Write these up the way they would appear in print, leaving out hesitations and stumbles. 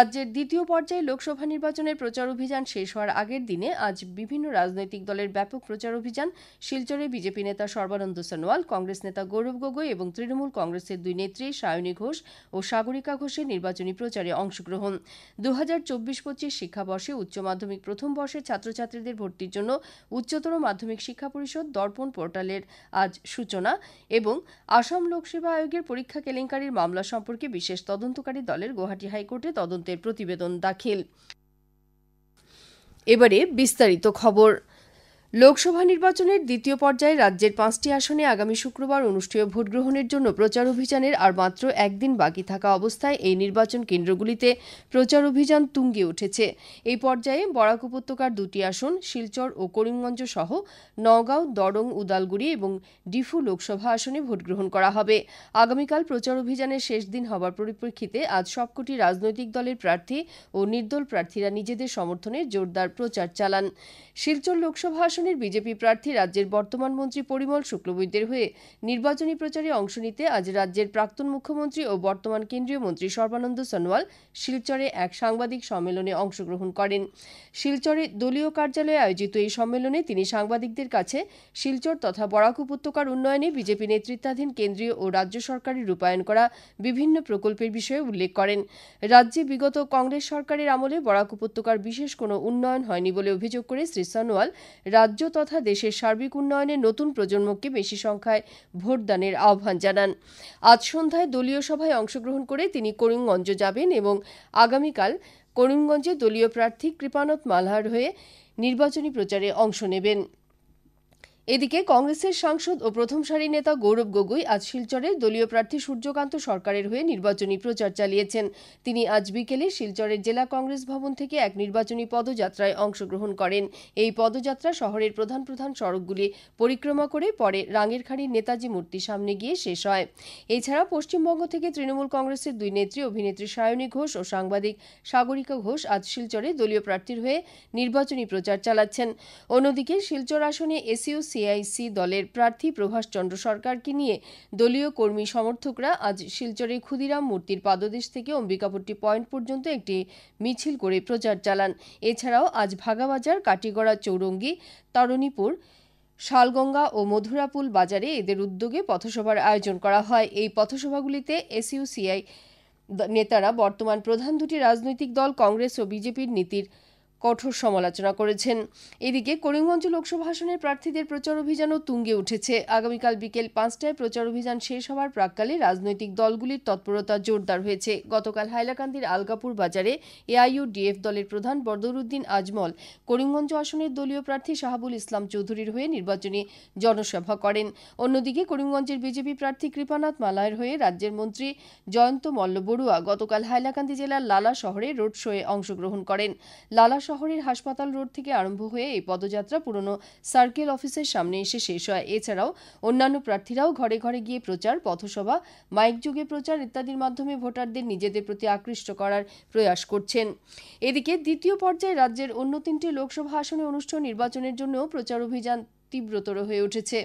রাজ্যের দ্বিতীয় পর্যায়ে লোকসভা নির্বাচনের প্রচার অভিযান শেষ হওয়ার আগের দিনে আজ বিভিন্ন রাজনৈতিক দলের ব্যাপক প্রচার অভিযান। শিলচরে বিজেপি নেতা সর্বানন্দ সোনোয়াল, কংগ্রেস নেতা গৌরব গগৈ এবং তৃণমূল কংগ্রেসের দুই নেত্রী সায়নী ঘোষ ও সাগরিকা ঘোষের নির্বাচনী প্রচারে অংশগ্রহণ। 2024-25 শিক্ষাবর্ষে উচ্চ মাধ্যমিক প্রথম বর্ষের ছাত্রছাত্রীদের ভর্তির জন্য উচ্চতর মাধ্যমিক শিক্ষা পরিষদ দর্পণ পোর্টালের আজ সূচনা এবং আসাম লোকসেবা আয়োগের পরীক্ষা কেলেঙ্কারির মামলা সম্পর্কে বিশেষ তদন্তকারী দলের গুয়াহাটি হাইকোর্টে তদন্তের প্রতিবেদন দাখিল। এবারে বিস্তারিত খবর। লোকসভা নির্বাচনের দ্বিতীয় পর্যায়ে রাজ্যের 5টি আসনে আগামী শুক্রবার অনুষ্ঠেয় ভোট গ্রহণের জন্য প্রচার অভিযানের আর মাত্র একদিন বাকি থাকা অবস্থায় এই নির্বাচন কেন্দ্রগুলিতে প্রচার অভিযান তুঙ্গে উঠেছে। এই পর্যায়ে বরাক উপত্যকার 2টি আসন শিলচর ও করিমগঞ্জ সহ নওগাঁও, দরং, উদালগুড়ি এবং ডিফু লোকসভা আসনে ভোট গ্রহণ করা হবে। আগামীকাল প্রচার অভিযানের শেষ দিন হওয়ার পরিপ্রেক্ষিতে আজ সবকটি রাজনৈতিক দলের প্রার্থী ও নির্দল প্রার্থীরা নিজেদের সমর্থনে জোরদার প্রচার চালান। শিলচর লোকসভা আসনের বিজেপি প্রার্থী রাজ্যের বর্তমান মন্ত্রী পরিমল শুক্লবৈদ্যের হয়ে নির্বাচনী প্রচারে অংশ নিতে আজ রাজ্যের প্রাক্তন মুখ্যমন্ত্রী ও বর্তমান কেন্দ্রীয় মন্ত্রী সর্বানন্দ সোনোয়াল শিলচরে এক সাংবাদিক সম্মেলনে অংশগ্রহণ করেন। শিলচরে দলীয় কার্যালয়ে আয়োজিত এই সম্মেলনে তিনি সাংবাদিকদের কাছে শিলচর তথা বরাক উপত্যকার উন্নয়নে বিজেপি নেতৃত্বাধীন কেন্দ্রীয় ও রাজ্য সরকারের রূপায়ণ করা বিভিন্ন প্রকল্পের বিষয়ে উল্লেখ করেন। রাজ্যে বিগত কংগ্রেস সরকারের আমলে বরাক উপত্যকার বিশেষ কোনো উন্নয়ন হয়নি বলে অভিযোগ করে শ্রী সোনোয়াল রাজ্য তথা দেশের সার্বিক উন্নয়নে নতুন প্রজন্মকে বেশি সংখ্যায় ভোটদানের আহ্বান জানান। আজ সন্ধ্যায় দলীয় সভায় অংশগ্রহণ করে তিনি করিমগঞ্জ যাবেন এবং আগামীকাল করিমগঞ্জে দলীয় প্রার্থী কৃপানাথ মালহার হয়ে নির্বাচনী প্রচারে অংশ নেবেন। এদিকে কংগ্রেসের সাংসদ ও প্রথম সারির নেতা গৌরব গগৈ আজ শিলচরে দলীয় প্রার্থী সূর্যকান্ত সরকারের হয়ে নির্বাচনী প্রচার চালিয়েছেন। তিনি আজ বিকেলে শিলচরের জেলা কংগ্রেস ভবন থেকে এক নির্বাচনী পদযাত্রায় অংশগ্রহণ করেন। এই পদযাত্রা শহরের প্রধান প্রধান সড়কগুলি পরিক্রমা করে পরে রাঙ্গেরখাড়ির নেতাজি মূর্তির সামনে গিয়ে শেষ হয়। এছাড়া পশ্চিমবঙ্গ থেকে তৃণমূল কংগ্রেসের দুই নেত্রী অভিনেত্রী সায়নী ঘোষ ও সাংবাদিক সাগরিকা ঘোষ আজ শিলচরে দলীয় প্রার্থীর হয়ে নির্বাচনী প্রচার চালাচ্ছেন। অন্যদিকে শিলচর আসনে সিআইসি দলের প্রার্থী প্রভাষ চন্দ্র সরকারকে নিয়ে দলীয় কর্মী সমর্থকরা আজ শিলচরে ক্ষুদিরাম মূর্তির পাদদেশ থেকে অম্বিকাপট্টি পয়েন্ট পর্যন্ত একটি মিছিল করে প্রচার চালান। এছাড়াও আজ ভাগাবাজার, কাটিগড়া, চৌরঙ্গি, তরণীপুর, শালগঙ্গা ও মধুরাপুল বাজারে এদের উদ্যোগে পথসভার আয়োজন করা হয়। এই পথসভাগুলিতে সিআই নেতারা বর্তমান প্রধান দুটি রাজনৈতিক দল কংগ্রেস ও বিজেপির নীতির কঠোর সমালোচনা করেছেন। এদিকে করিমগঞ্জ লোকসভা আসনের প্রার্থীদের প্রচার অভিযানও তুঙ্গে উঠেছে। আগামীকাল বিকেল 5টায় প্রচার অভিযান শেষ হওয়ার প্রাক্কালে রাজনৈতিক দলগুলির তৎপরতা জোরদার হয়েছে। গতকাল হাইলাকান্দির আলগাপুর বাজারে এআইইউডিএফ দলের প্রধান বদরুদ্দিন আজমল করিমগঞ্জ আসনের দলীয় প্রার্থী শাহাবুল ইসলাম চৌধুরীর হয়ে নির্বাচনী জনসভা করেন। অন্যদিকে করিমগঞ্জের বিজেপি প্রার্থী কৃপানাথ মালহার হয়ে রাজ্যের মন্ত্রী জয়ন্ত মল্ল বড়ুয়া গতকাল হাইলাকান্দি জেলার লালা শহরে রোড শোয়ে অংশগ্রহণ করেন। লালা শহরের হাসপাতাল রোড থেকে আরম্ভ হয়ে এই পদযাত্রা পুরনো সার্কেল অফিসের সামনে এসে শেষ হয়। এছাড়াও অন্যান্য প্রার্থীরাও ঘরে ঘরে গিয়ে প্রচার, পথসভা, মাইক যুগে প্রচার ইত্যাদির মাধ্যমে ভোটারদের নিজেদের প্রতি আকৃষ্ট করার প্রয়াস করছেন। এদিকে দ্বিতীয় পর্যায়ে রাজ্যের অন্য 3টি লোকসভা আসনে অনুষ্ঠেয় নির্বাচনের জন্য প্রচার অভিযান তীব্রতর হয়ে উঠেছে।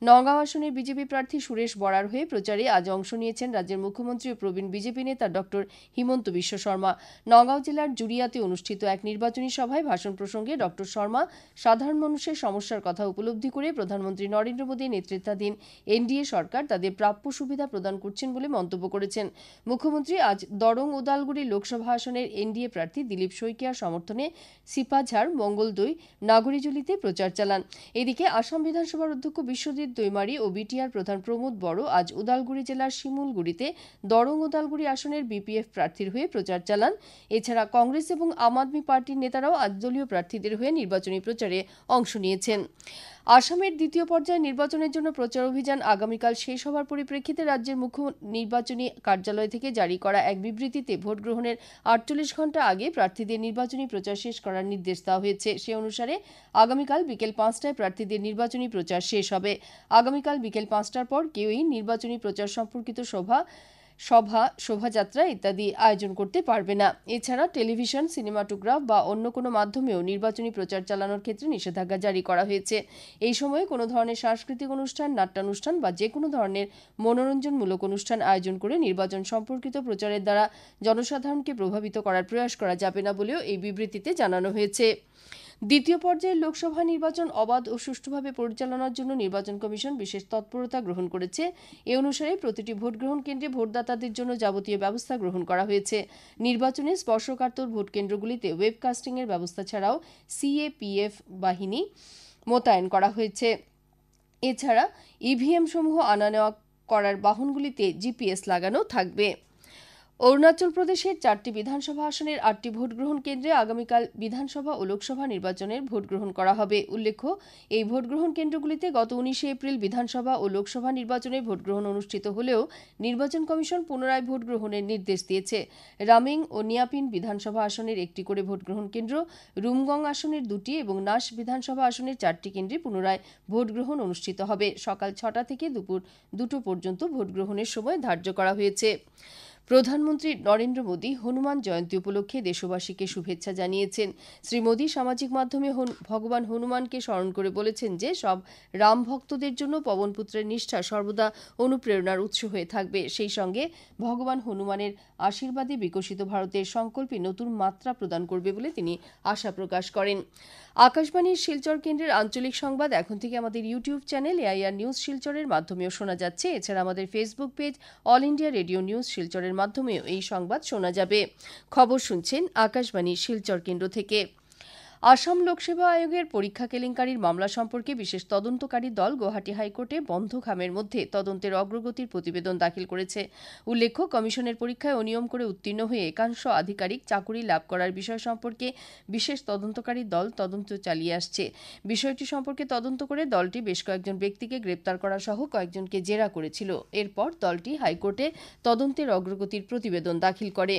নওগাঁও আসনের বিজেপি প্রার্থী সুরেশ বরার হয়ে প্রচারে আজ অংশ নিয়েছেন রাজ্যের মুখ্যমন্ত্রী ও প্রবীণ বিজেপি নেতা ডক্টর হিমন্ত বিশ্ব শর্মা। নওগাঁও জেলার জুরিয়াতে অনুষ্ঠিত এক নির্বাচনী সভায় ভাষণ প্রসঙ্গে ডক্টর শর্মা সাধারণ মানুষের সমস্যার কথা উপলব্ধি করে প্রধানমন্ত্রী নরেন্দ্র মোদীর নেতৃত্বাধীন এনডিএ সরকার তাদের প্রাপ্য সুবিধা প্রদান করছেন বলে মন্তব্য করেছেন। মুখ্যমন্ত্রী আজ দরং উদালগুড়ি লোকসভা আসনের এনডিএ প্রার্থী দিলীপ শইকিয়ার সমর্থনে সিপাঝাড়, মঙ্গলদৈ, নাগরিজুলিতে প্রচার চালান। এদিকে আসাম বিধানসভার অধ্যক্ষ বিশ্বজিৎ দৈমারি ও বিটিআর প্রধান প্রমোদ বড় আজ উদালগুড়ি জেলার শিমুলগুড়িতে দরং উদালগুড়ি আসনের বিপিএফ প্রার্থীর হয়ে প্রচার চালান। এছাড়া কংগ্রেস এবং আম আদমি পার্টির নেতারাও আজ দলীয় প্রার্থীদের হয়ে নির্বাচনী প্রচারে অংশ নিয়েছেন। আসামের দ্বিতীয় পর্যায়ে নির্বাচনের জন্য প্রচার অভিযান আগামীকাল শেষ হওয়ার পরিপ্রেক্ষিতে রাজ্যের মুখ্য নির্বাচনী কার্যালয় থেকে জারি করা এক বিবৃতিতে ভোট গ্রহণের 48 ঘণ্টা আগে প্রার্থীদের নির্বাচনী প্রচার শেষ করার নির্দেশ দেওয়া হয়েছে। সে অনুসারে আগামীকাল বিকেল 5টায় প্রার্থীদের নির্বাচনী প্রচার শেষ হবে। আগামীকাল বিকেল 5টার পর কেউই নির্বাচনী প্রচার সম্পর্কিত সভা, সভা, শোভাযাত্রা ইত্যাদি আয়োজন করতে পারবে না। এছাড়া টেলিভিশন, সিনেমাটোগ্রাফ বা অন্য কোনো মাধ্যমেও নির্বাচনী প্রচার চালানোর ক্ষেত্রে নিষেধাজ্ঞা জারি করা হয়েছে। এই সময়ে কোনো ধরনের সাংস্কৃতিক অনুষ্ঠান, নাট্যানুষ্ঠান বা যে কোনো ধরনের মনোরঞ্জনমূলক অনুষ্ঠান আয়োজন করে নির্বাচন সম্পর্কিত প্রচারের দ্বারা জনসাধারণকে প্রভাবিত করার প্রয়াস করা যাবে না বলেও এই বিবৃতিতে জানানো হয়েছে। দ্বিতীয় পর্যায়ের লোকসভা নির্বাচন অবাধ ও সুষ্ঠুভাবে পরিচালনার জন্য নির্বাচন কমিশন বিশেষ তৎপরতা গ্রহণ করেছে। এ অনুসারে প্রতিটি ভোটগ্রহণ কেন্দ্রে ভোটদাতাদের জন্য যাবতীয় ব্যবস্থা গ্রহণ করা হয়েছে। নির্বাচনে স্পর্শকাতর ভোট কেন্দ্রগুলিতে ওয়েবকাস্টিংয়ের ব্যবস্থা ছাড়াও সিএপিএফ বাহিনী মোতায়েন করা হয়েছে। এছাড়া ইভিএম সমূহ আনা নেওয়া করার বাহনগুলিতে জিপিএস লাগানো থাকবে। অরুণাচল প্রদেশের 4টি বিধানসভা আসনের 8টি ভোটগ্রহণ কেন্দ্রে আগামীকাল বিধানসভা ও লোকসভা নির্বাচনের ভোটগ্রহণ করা হবে। উল্লেখ্য, এই ভোটগ্রহণ কেন্দ্রগুলিতে গত 19শে এপ্রিল বিধানসভা ও লোকসভা নির্বাচনের ভোটগ্রহণ অনুষ্ঠিত হলেও নির্বাচন কমিশন পুনরায় ভোটগ্রহণের নির্দেশ দিয়েছে। রামিং ও নিয়াপিন বিধানসভা আসনের 1টি করে ভোটগ্রহণ কেন্দ্র, রুমগং আসনের 2টি এবং নাস বিধানসভা আসনের 4টি কেন্দ্রে পুনরায় ভোটগ্রহণ অনুষ্ঠিত হবে। সকাল 6টা থেকে দুপুর 2টো পর্যন্ত ভোটগ্রহণের সময় ধার্য করা হয়েছে। প্রধানমন্ত্রী নরেন্দ্র মোদী হনুমান জয়ন্তী উপলক্ষে দেশবাসীকে শুভেচ্ছা জানিয়েছেন। শ্রী মোদী সামাজিক মাধ্যমে ভগবান হনুমানকে স্মরণ করে বলেছেন যে সব রাম ভক্তদের জন্য পবনপুত্রের নিষ্ঠা সর্বদা অনুপ্রেরণার উৎস হয়ে থাকবে। সেই সঙ্গে ভগবান হনুমানের আশীর্বাদে বিকশিত ভারতের সংকল্পে নতুন মাত্রা প্রদান করবে বলে তিনি আশা প্রকাশ করেন। আকাশবাণীর শিলচর কেন্দ্রের আঞ্চলিক সংবাদ এখন থেকে আমাদের ইউটিউব চ্যানেল এআইআর নিউজ শিলচরের মাধ্যমেও শোনা যাচ্ছে। এছাড়া আমাদের Facebook page all India radio news শিলচরের মাধ্যমেও এই সংবাদ শোনা যাবে। খবর শুনছেন আকাশবাণী শিলচর কেন্দ্র থেকে। আসাম লোকসেবা আয়োগের পরীক্ষা কেলেঙ্কারির মামলা সম্পর্কে বিশেষ তদন্তকারী দল গুয়াহাটি হাইকোর্টে বন্ধ খামের মধ্যে তদন্তের অগ্রগতির প্রতিবেদন দাখিল করেছে। উল্লেখ্য, কমিশনের পরীক্ষায় অনিয়ম করে উত্তীর্ণ হয়ে একাংশ আধিকারিক চাকুরি লাভ করার বিষয় সম্পর্কে বিশেষ তদন্তকারী দল তদন্ত চালিয়ে আসছে। বিষয়টি সম্পর্কে তদন্ত করে দলটি বেশ কয়েকজন ব্যক্তিকে গ্রেপ্তার করা সহ কয়েকজনকে জেরা করেছিল। এরপর দলটি হাইকোর্টে তদন্তের অগ্রগতির প্রতিবেদন দাখিল করে।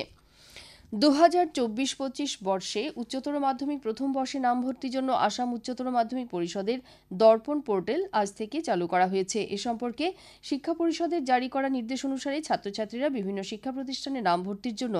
2024-25 বর্ষে উচ্চতর মাধ্যমিক প্রথম বর্ষে নাম ভর্তির জন্য আসাম উচ্চতর মাধ্যমিক পরিষদের দর্পণ পোর্টাল আজ থেকে চালু করা হয়েছে। এ সম্পর্কে শিক্ষা পরিষদের জারি করা নির্দেশ অনুসারে ছাত্রছাত্রীরা বিভিন্ন শিক্ষা প্রতিষ্ঠানে নাম ভর্তির জন্য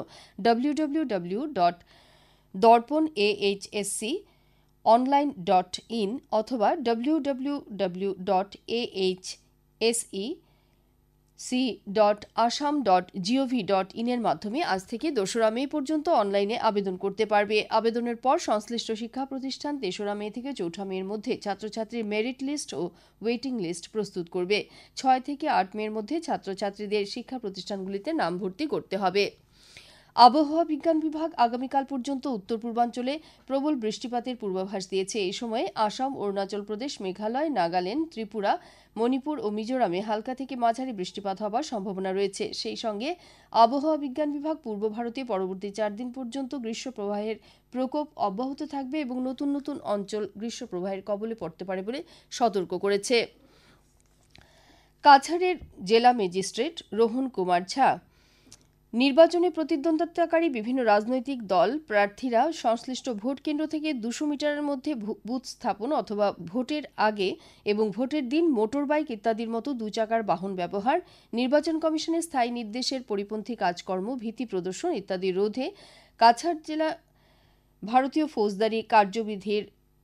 www.dorponahsconline.in অথবা www.ahsc.assam.gov.in এর মাধ্যমে আজ থেকে 2রা মে পর্যন্ত অনলাইনে আবেদন করতে পারবে। আবেদনের পর সংশ্লিষ্ট শিক্ষা প্রতিষ্ঠান 3রা মে থেকে 4ঠা মের মধ্যে ছাত্রছাত্রীর মেরিট লিস্ট ও ওয়েটিং লিস্ট প্রস্তুত করবে। 6 থেকে 8 মের মধ্যে ছাত্রছাত্রীদের শিক্ষা প্রতিষ্ঠানগুলিতে নাম ভর্তি করতে হবে। আবহাওয়া বিজ্ঞান বিভাগ আগামীকাল পর্যন্ত উত্তর পূর্বাঞ্চলে প্রবল বৃষ্টিপাতের পূর্বাভাস দিয়েছে। এই সময়ে আসাম, অরুণাচল প্রদেশ, মেঘালয়, নাগাল্যান্ড, ত্রিপুরা, মণিপুর ও মিজোরামে হালকা থেকে মাঝারি বৃষ্টিপাত হওয়ার সম্ভাবনা রয়েছে। সেই সঙ্গে আবহাওয়া বিজ্ঞান বিভাগ পূর্ব ভারতে পরবর্তী 4 দিন পর্যন্ত গ্রীষ্মপ্রবাহের প্রকোপ অব্যাহত থাকবে এবং নতুন নতুন অঞ্চল গ্রীষ্মপ্রবাহের কবলে পড়তে পারে বলে সতর্ক করেছে। কাছাড়ের জেলা ম্যাজিস্ট্রেট রোহন কুমার ঝা নির্বাচনে প্রতিদ্বন্দ্বিতাকারী বিভিন্ন রাজনৈতিক দল প্রার্থীরা সংশ্লিষ্ট ভোট কেন্দ্র থেকে 200 মিটারের মধ্যে বুথ স্থাপন অথবা ভোটের আগে এবং ভোটের দিন মোটরবাইক ইত্যাদির মতো 2 চাকার বাহন ব্যবহার, নির্বাচন কমিশনের স্থায়ী নির্দেশের পরিপন্থী কাজকর্ম, ভীতি প্রদর্শন ইত্যাদি রোধে কাছাড় জেলা ভারতীয় ফৌজদারি কার্যবিধির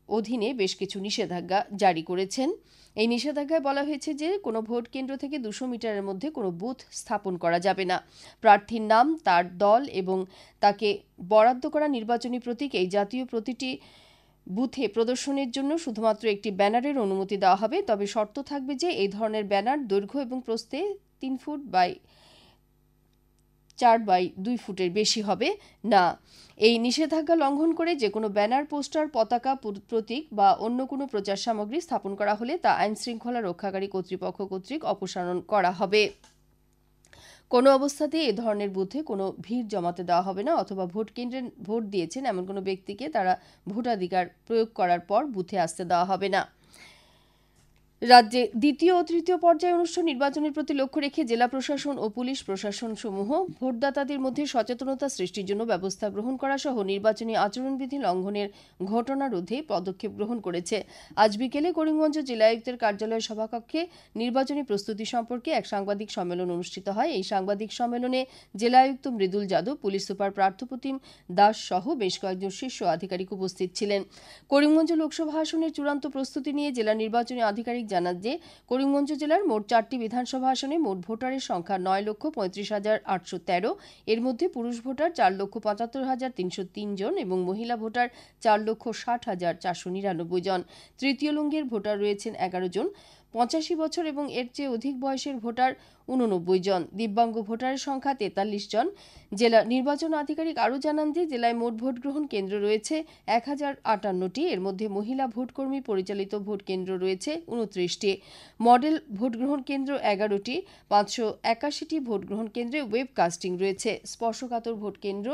অধীনে বেশ কিছু নিষেধাজ্ঞা জারি করেছেন। এই নিষেধাজ্ঞায় বলা হয়েছে যে কোনো ভোট কেন্দ্র থেকে 200 মিটারের মধ্যে কোনো বুথ স্থাপন করা যাবে না। প্রার্থীর নাম, তার দল এবং তাকে বরাদ্দ করা নির্বাচনী প্রতীক এই জাতীয় প্রতিটি বুথে প্রদর্শনের জন্য শুধুমাত্র একটি ব্যানারের অনুমতি দেওয়া হবে। তবে শর্ত থাকবে যে এই ধরনের ব্যানার দৈর্ঘ্য এবং প্রস্থে 3 ফুট বাই 4 বাই 2 ফুটের বেশি হবে না। এই নিষেধাজ্ঞা লঙ্ঘন করে যে কোনো ব্যানার, পোস্টার, পতাকা, প্রতীক বা অন্য কোনো প্রচার সামগ্রী স্থাপন করা হলে তা আইনশৃঙ্খলা রক্ষাকারী কর্তৃপক্ষ কর্তৃক অপসারণ করা হবে। কোনো অবস্থাতেই এ ধরনের বুথে কোনো ভিড় জমাতে দেওয়া হবে না অথবা ভোট কেন্দ্রে ভোট দিয়েছেন এমন কোনো ব্যক্তিকে তারা ভোটাধিকার প্রয়োগ করার পর বুথে আসতে দেওয়া হবে না। রাজ্যে দ্বিতীয় ও তৃতীয় পর্যায়ে অনুষ্ঠিত নির্বাচনের প্রতি লক্ষ্য রেখে জেলা প্রশাসন ও পুলিশ প্রশাসন সমূহ ভোটদাতাদের মধ্যে সচেতনতা সৃষ্টির জন্য ব্যবস্থা গ্রহণ করা সহ নির্বাচনী আচরণবিধি লঙ্ঘনের ঘটনা রোধে পদক্ষেপ গ্রহণ করেছে। আজ বিকেলে করিমগঞ্জ জেলা আয়ুক্তের কার্যালয় সভাকক্ষে নির্বাচনী প্রস্তুতি সম্পর্কে এক সাংবাদিক সম্মেলন অনুষ্ঠিত হয়। এই সাংবাদিক সম্মেলনে জেলা আয়ুক্ত মৃদুল যাদব, পুলিশ সুপার পার্থপ্রতিম দাস সহ বেশ কয়েকজন শীর্ষ আধিকারিক উপস্থিত ছিলেন। করিমগঞ্জ লোকসভা আসনের চূড়ান্ত প্রস্তুতি নিয়ে জেলা নির্বাচনী আধিকারিক জানান যে করিমগঞ্জ জেলার মোট 4টি বিধানসভা আসনে মোট ভোটারের সংখ্যা 9,35,813। এর মধ্যে পুরুষ ভোটার 4,75,303 জন এবং মহিলা ভোটার 4,60,499 জন। তৃতীয় লিঙ্গের ভোটার রয়েছেন 11 জন। 85 বছর এবং এর চেয়ে অধিক বয়সের ভোটার 89 জন। দিব্যাঙ্গ ভোটারের সংখ্যা 43 জন। জেলা নির্বাচন আধিকারিক আরও জানান যে জেলায় মোট ভোট গ্রহণ কেন্দ্র রয়েছে 1058টি। এর মধ্যে মহিলা ভোটকর্মী পরিচালিত ভোট কেন্দ্র রয়েছে 29টি। মডেল ভোট গ্রহণ কেন্দ্র 11টি। 581টি ভোট গ্রহণ কেন্দ্রে ওয়েবকাস্টিং রয়েছে। স্পর্শকাতর ভোট কেন্দ্র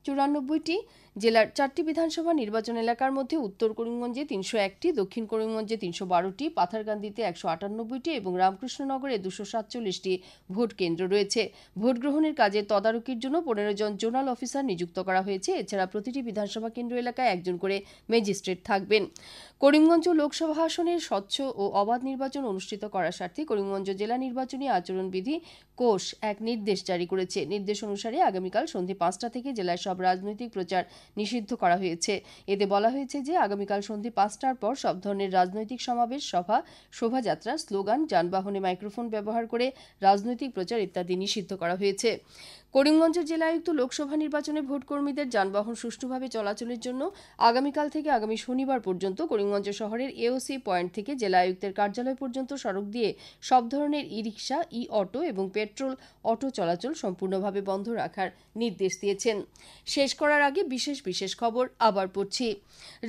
94টি। জেলার 4টি বিধানসভা নির্বাচন এলাকার মধ্যে উত্তর করিমগঞ্জে 301টি, দক্ষিণ করিমগঞ্জে 312টি, পাথারকান্দিতে 198টি এবং রামকৃষ্ণনগরে 247টি ভোট কেন্দ্র রয়েছে। ভোট গ্রহণের কাজে তদারকির জন্য 15 জন জোনাল অফিসার নিযুক্ত করা হয়েছে। এছাড়া প্রতিটি বিধানসভা কেন্দ্র এলাকায় একজন করে ম্যাজিস্ট্রেট থাকবেন। করিমগঞ্জ লোকসভা আসনের স্বচ্ছ ও অবাধ নির্বাচন অনুষ্ঠিত করার স্বার্থে করিমগঞ্জ জেলা নির্বাচনী আচরণবিধি কোষ এক নির্দেশ জারি করেছে। নির্দেশ অনুসারে আগামীকাল সন্ধ্যে 5টা থেকে জেলায় সব রাজনৈতিক প্রচার নিষিদ্ধ করা হয়েছে। এতে বলা হয়েছে যে আগামীকাল সন্ধ্যে 5টার পর সব ধরনের রাজনৈতিক সমাবেশ, সভা, শোভাযাত্রা, স্লোগান, যানবাহনে মাইক্রোফোন ব্যবহার করে রাজনৈতিক প্রচার ইত্যাদি নিষিদ্ধ করা হয়েছে। করিমগঞ্জ জেলা আয়ুক্ত লোকসভা নির্বাচনে ভোটকর্মীদের যানবাহন সুষ্ঠুভাবে চলাচলের জন্য আগামীকাল থেকে আগামী শনিবার পর্যন্ত করিমগঞ্জ শহরের এওসি পয়েন্ট থেকে জেলা আয়ুক্তের কার্যালয় পর্যন্ত সড়ক দিয়ে সব ধরনের ই-রিকশা, ই-অটো এবং পেট্রোল অটো চলাচল সম্পূর্ণভাবে বন্ধ রাখার নির্দেশ দিয়েছেন। শেষ করার আগে বিশেষ খবর আবার পড়ছি।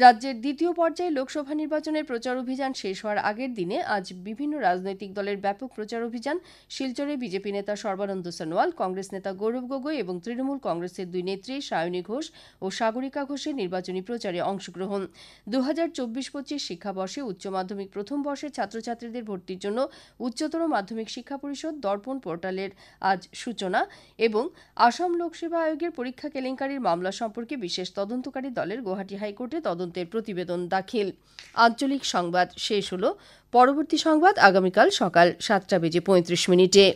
রাজ্যের দ্বিতীয় পর্যায়ে লোকসভা নির্বাচনের প্রচার অভিযান শেষ হওয়ার আগের দিনে আজ বিভিন্ন রাজনৈতিক দলের ব্যাপক প্রচার অভিযান। শিলচরে বিজেপি নেতা সর্বানন্দ সোনোয়াল, কংগ্রেস নেতা গৌরব গগৈ এবং তৃণমূল কংগ্রেসের দুই নেত্রী সায়নী ঘোষ ও সাগরিকা ঘোষের নির্বাচনী প্রচারে অংশগ্রহণ। 2024-25 শিক্ষাবর্ষে উচ্চ মাধ্যমিক প্রথম বর্ষের ছাত্রছাত্রীদের ভর্তির জন্য উচ্চতর মাধ্যমিক শিক্ষা পরিষদ দর্পণ পোর্টালের আজ সূচনা এবং আসাম লোকসেবা আয়োগের পরীক্ষা কেলেঙ্কারির মামলা সম্পর্কে বিশেষ তদন্তকারী দলের গুয়াহাটি হাইকোর্টে তদন্তের প্রতিবেদন দাখিল। আঞ্চলিক সংবাদ শেষ হল। পরবর্তী সংবাদ আগামীকাল সকাল 7:35